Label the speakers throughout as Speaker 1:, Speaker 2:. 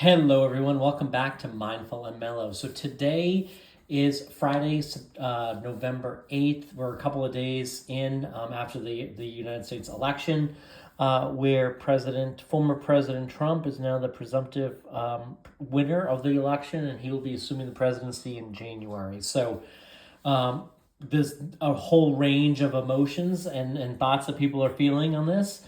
Speaker 1: Hello, everyone. Welcome back to Mindful and Mellow. So today is Friday, November 8th. We're a couple of days in after the United States election, where former President Trump is now the presumptive winner of the election, and he will be assuming the presidency in January. So there's a whole range of emotions and thoughts that people are feeling on this.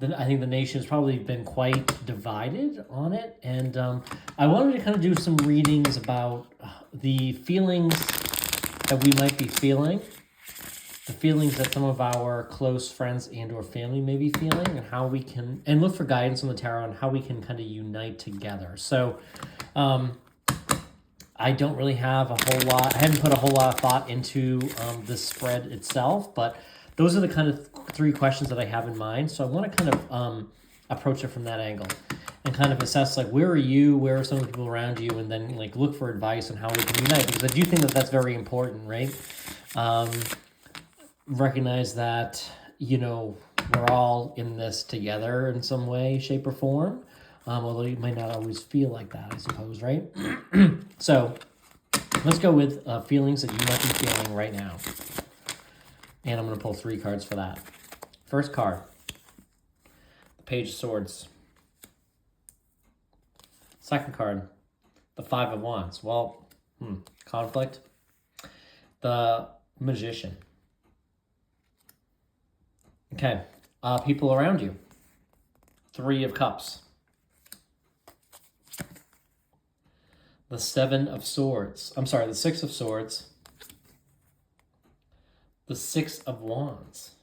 Speaker 1: I think the nation has probably been quite divided on it. And I wanted to kind of do some readings about the feelings that we might be feeling, the feelings that some of our close friends and or family may be feeling, and how we can, and look for guidance on the tarot on how we can kind of unite together. So I don't really have a whole lot, I haven't put a whole lot of thought into this spread itself, but those are the kind of three questions that I have in mind. So I want to kind of approach it from that angle and kind of assess, like, where are you, where are some of the people around you, and then like look for advice on how we can unite, because I do think that that's very important, right? Recognize that, we're all in this together in some way, shape, or form, although it might not always feel like that, I suppose, right? So let's go with feelings that you might be feeling right now. And I'm going to pull 3 cards for that. First card, the Page of Swords. Second card, the Five of Wands. Well, conflict. The Magician. Okay, people around you. 3 of Cups. The Seven of Swords. I'm sorry, the Six of Swords. The Six of Wands.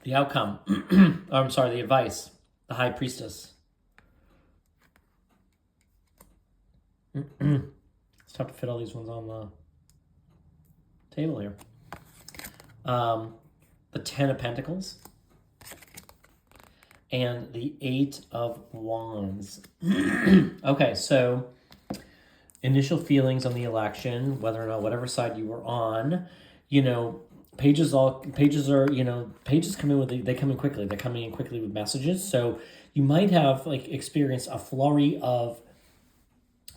Speaker 1: The outcome. The advice. The High Priestess. It's tough to fit all these ones on the table here. The Ten of Pentacles. And the Eight of Wands. Okay, so initial feelings on the election, whether or not whatever side you were on, pages come in with, they come in quickly. They're coming in quickly with messages. So you might have experienced a flurry of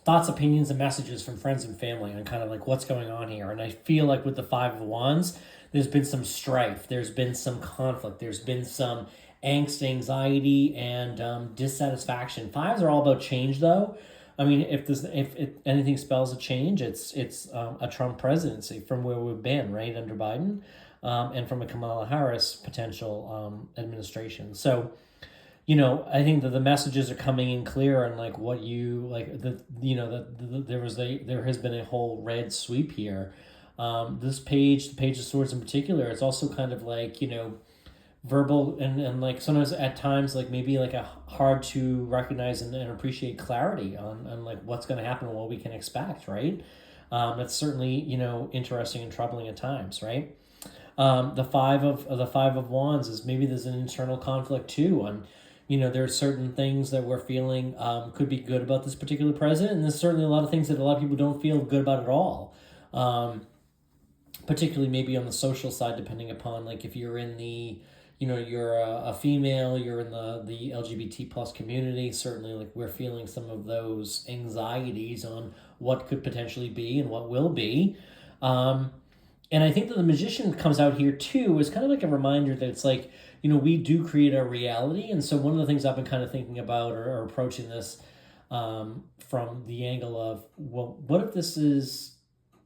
Speaker 1: thoughts, opinions, and messages from friends and family on kind of like what's going on here. And I feel like with the Five of Wands, there's been some strife. There's been some conflict. There's been some angst, anxiety, and dissatisfaction. Fives are all about change, though. I mean, if anything spells a change, it's a Trump presidency from where we've been, right, under Biden, and from a Kamala Harris potential administration. So, I think that the messages are coming in clear on like what you like. There has been a whole red sweep here. This page, the Page of Swords in particular, it's also kind of like verbal and like sometimes at times like maybe like a hard to recognize and appreciate clarity on like what's going to happen and what we can expect, right? That's certainly interesting and troubling at times, right? The five of Wands is maybe there's an internal conflict too on there are certain things that we're feeling could be good about this particular president, and there's certainly a lot of things that a lot of people don't feel good about at all, particularly maybe on the social side, depending upon like if you're in the you're a female, you're in the LGBT plus community, certainly like we're feeling some of those anxieties on what could potentially be and what will be. And I think that the Magician comes out here too is kind of like a reminder that it's like, we do create our reality. And so one of the things I've been kind of thinking about or approaching this from the angle of, well, what if this is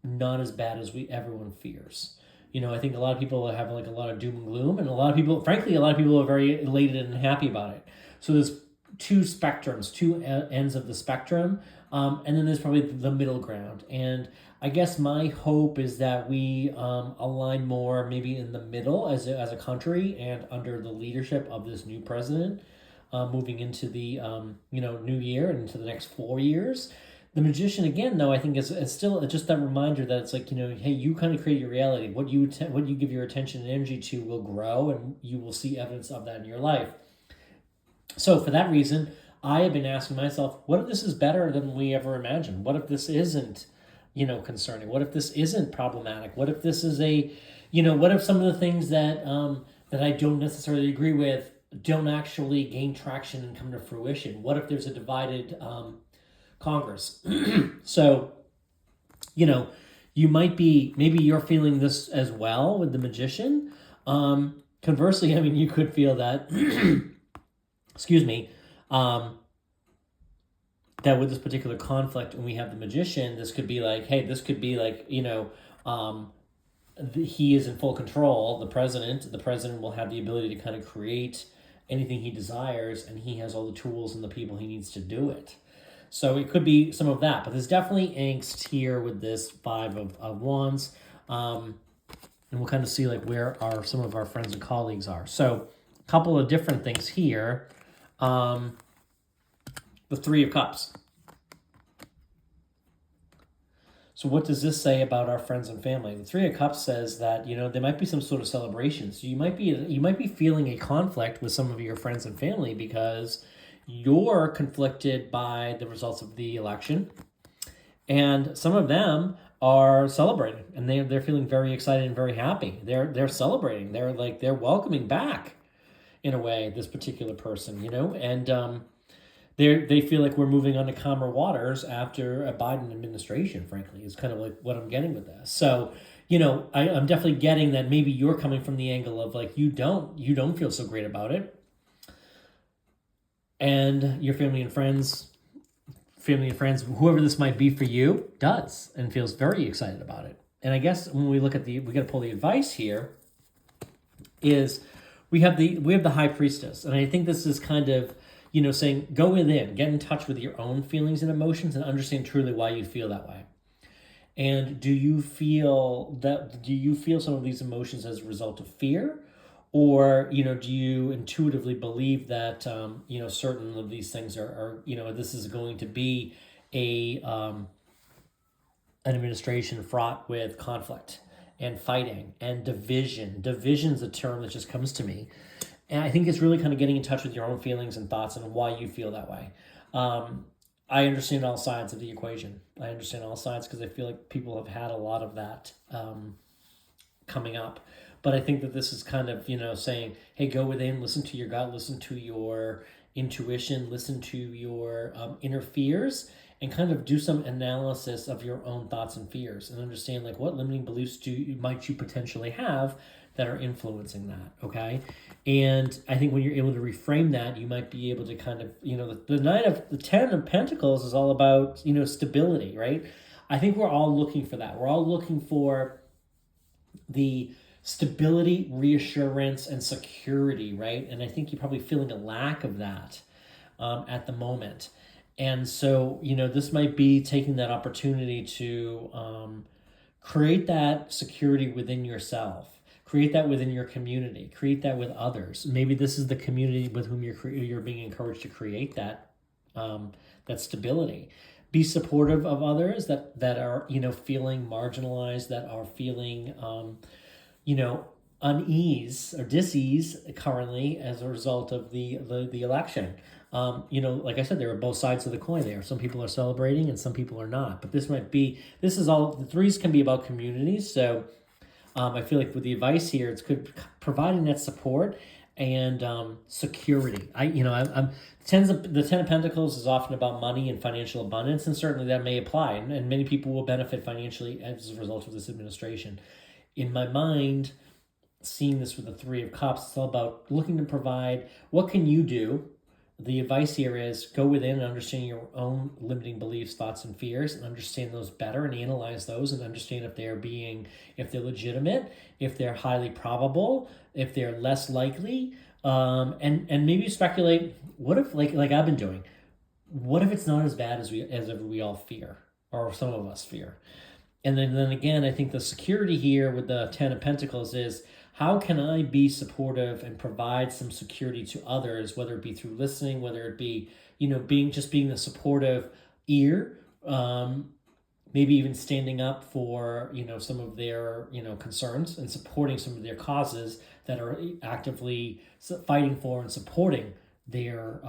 Speaker 1: not as bad as everyone fears? I think a lot of people have like a lot of doom and gloom, and a lot of people are very elated and happy about it. So there's 2 spectrums, 2 ends of the spectrum, and then there's probably the middle ground. And I guess my hope is that we align more maybe in the middle as a country and under the leadership of this new president, moving into the new year and into the next 4 years. The Magician, again, though, I think is still just that reminder that it's like, hey, you kind of create your reality. What you give your attention and energy to will grow, and you will see evidence of that in your life. So for that reason, I have been asking myself, what if this is better than we ever imagined? What if this isn't, concerning? What if this isn't problematic? What if this is what if some of the things that I don't necessarily agree with don't actually gain traction and come to fruition? What if there's a divided Congress? So, you know, you might be, maybe you're feeling this as well with the magician. Conversely, I mean, you could feel that, excuse me, that with this particular conflict, when we have the magician, this could be like, hey, this could be like, he is in full control. The president will have the ability to kind of create anything he desires, and he has all the tools and the people he needs to do it. So it could be some of that, but there's definitely angst here with this Five of Wands. And we'll kind of see like where some of our friends and colleagues are. So a couple of different things here. The Three of Cups. So what does this say about our friends and family? The Three of Cups says that, there might be some sort of celebration. So you might be feeling a conflict with some of your friends and family because you're conflicted by the results of the election. And some of them are celebrating, and they're feeling very excited and very happy. They're celebrating. They're welcoming back, in a way, this particular person, and they feel like we're moving on to calmer waters after a Biden administration, frankly, is kind of like what I'm getting with this. So, I'm definitely getting that maybe you're coming from the angle of like, you don't feel so great about it. And your family and friends, whoever this might be for you, does and feels very excited about it. And I guess when we look at we got to pull the advice here, is we have the High Priestess. And I think this is kind of, saying go within, get in touch with your own feelings and emotions and understand truly why you feel that way. And do you feel some of these emotions as a result of fear? Or, do you intuitively believe that, certain of these things are this is going to be an administration fraught with conflict and fighting and division. Division's a term that just comes to me. And I think it's really kind of getting in touch with your own feelings and thoughts and why you feel that way. I understand all sides of the equation. I understand all sides because I feel like people have had a lot of that coming up. But I think that this is kind of, saying, hey, go within, listen to your gut, listen to your intuition, listen to your inner fears, and kind of do some analysis of your own thoughts and fears and understand like what limiting beliefs might you potentially have that are influencing that, okay? And I think when you're able to reframe that, you might be able to kind of, the 10 of Pentacles is all about, stability, right? I think we're all looking for that. We're all looking for the stability, reassurance, and security, right? And I think you're probably feeling a lack of that at the moment. And so, this might be taking that opportunity to create that security within yourself. Create that within your community. Create that with others. Maybe this is the community with whom you're being encouraged to create that that stability. Be supportive of others that are feeling marginalized, that are feeling unease or dis-ease currently as a result of the election. Like I said, there are both sides of the coin there. Some people are celebrating and some people are not. But the threes can be about communities. So I feel like with the advice here, it's good providing that support and security. The Ten of Pentacles is often about money and financial abundance, and certainly that may apply. And many people will benefit financially as a result of this administration. In my mind, seeing this with the Three of Cups, it's all about looking to provide. What can you do? The advice here is go within and understand your own limiting beliefs, thoughts, and fears, and understand those better and analyze those and understand if they're legitimate, if they're highly probable, if they're less likely, and maybe speculate. What if, like I've been doing, what if it's not as bad as we all fear, or some of us fear? And then again, I think the security here with the Ten of Pentacles is, how can I be supportive and provide some security to others, whether it be through listening, whether it be, being a supportive ear, maybe even standing up for, some of their, concerns and supporting some of their causes that are actively fighting for and supporting their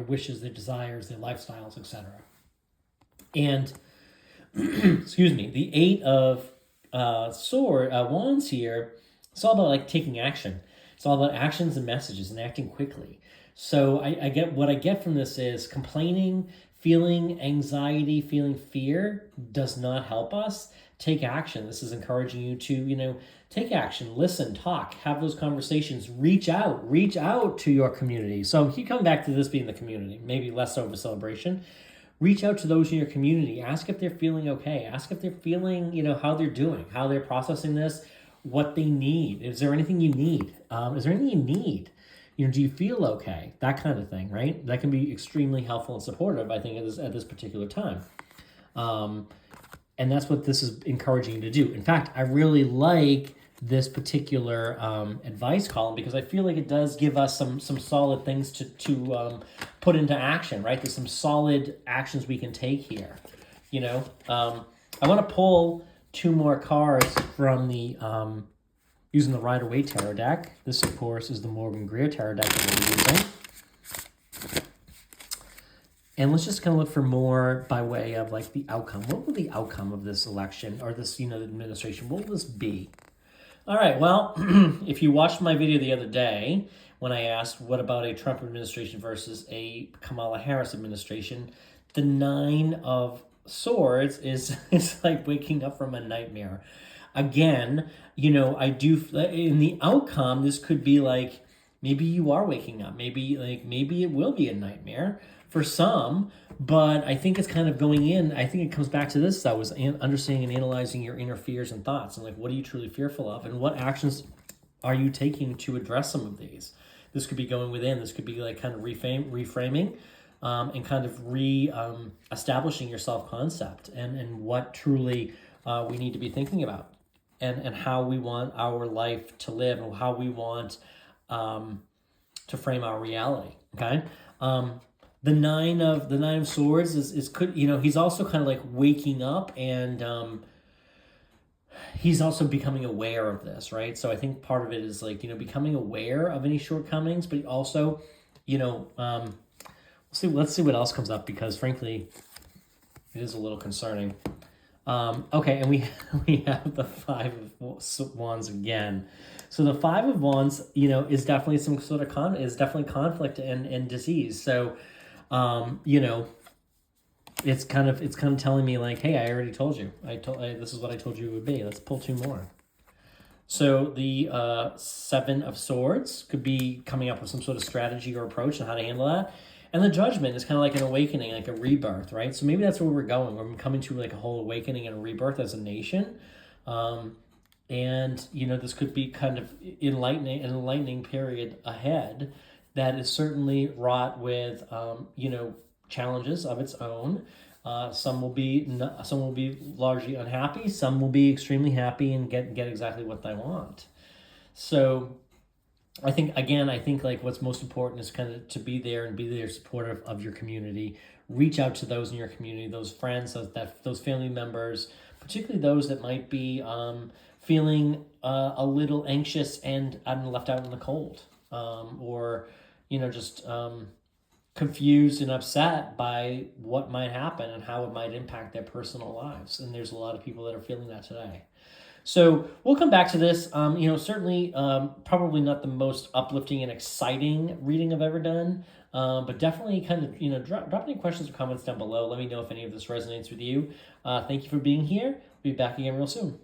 Speaker 1: wishes, their desires, their lifestyles, etc. And excuse me, the Eight of Wands here, it's all about like taking action. It's all about actions and messages and acting quickly. So I get what I get from this is complaining, feeling anxiety, feeling fear does not help us. Take action. This is encouraging you to, take action, listen, talk, have those conversations, reach out to your community. So you come back to this being the community, maybe less so of a celebration. Reach out to those in your community. Ask if they're feeling okay. Ask if they're feeling, how they're doing, how they're processing this, what they need. Is there anything you need? Is there anything you need? Do you feel okay? That kind of thing, right? That can be extremely helpful and supportive, I think, at this particular time. And that's what this is encouraging you to do. In fact, I really like this particular advice column because I feel like it does give us some solid things to put into action, right? There's some solid actions we can take here. I want to pull 2 more cards from the using the Rider-Waite Tarot deck. This, of course, is the Morgan Greer Tarot deck that we're using. And let's just kind of look for more by way of like the outcome. What will the outcome of this election or this, administration, what will this be? All right, well, if you watched my video the other day when I asked what about a Trump administration versus a Kamala Harris administration, the 9 of Swords is like waking up from a nightmare. Again, I do, in the outcome, this could be like, maybe you are waking up. Maybe it will be a nightmare for some, but I think it's kind of going in. I think it comes back to this. That was understanding and analyzing your inner fears and thoughts, and like, what are you truly fearful of, and what actions are you taking to address some of these? This could be going within. This could be like kind of reframing, and kind of establishing your self-concept and what truly we need to be thinking about, and how we want our life to live, and how we want to frame our reality. Okay. The nine of Swords is could, he's also kind of like waking up, and he's also becoming aware of this, right? So I think part of it is like, becoming aware of any shortcomings, but also, let's see what else comes up, because frankly, it is a little concerning. Okay, and we have the 5 of Wands again. So the 5 of Wands, is definitely some sort of conflict and disease. So, it's kind of telling me like, hey, I already told you. This is what I told you it would be. Let's pull 2 more. So the 7 of Swords could be coming up with some sort of strategy or approach on how to handle that. And the Judgment is kind of like an awakening, like a rebirth, right? So maybe that's where we're going. We're coming to like a whole awakening and a rebirth as a nation. And, this could be kind of an enlightening period ahead that is certainly wrought with, challenges of its own. Some will be largely unhappy. Some will be extremely happy and get exactly what they want. So I think like what's most important is kind of to be there and be there supportive of your community. Reach out to those in your community, those friends, those family members, particularly those that might be feeling a little anxious and left out in the cold, or just confused and upset by what might happen and how it might impact their personal lives. And there's a lot of people that are feeling that today. So we'll come back to this. Certainly probably not the most uplifting and exciting reading I've ever done, but definitely kind of, drop any questions or comments down below. Let me know if any of this resonates with you. Thank you for being here. We'll be back again real soon.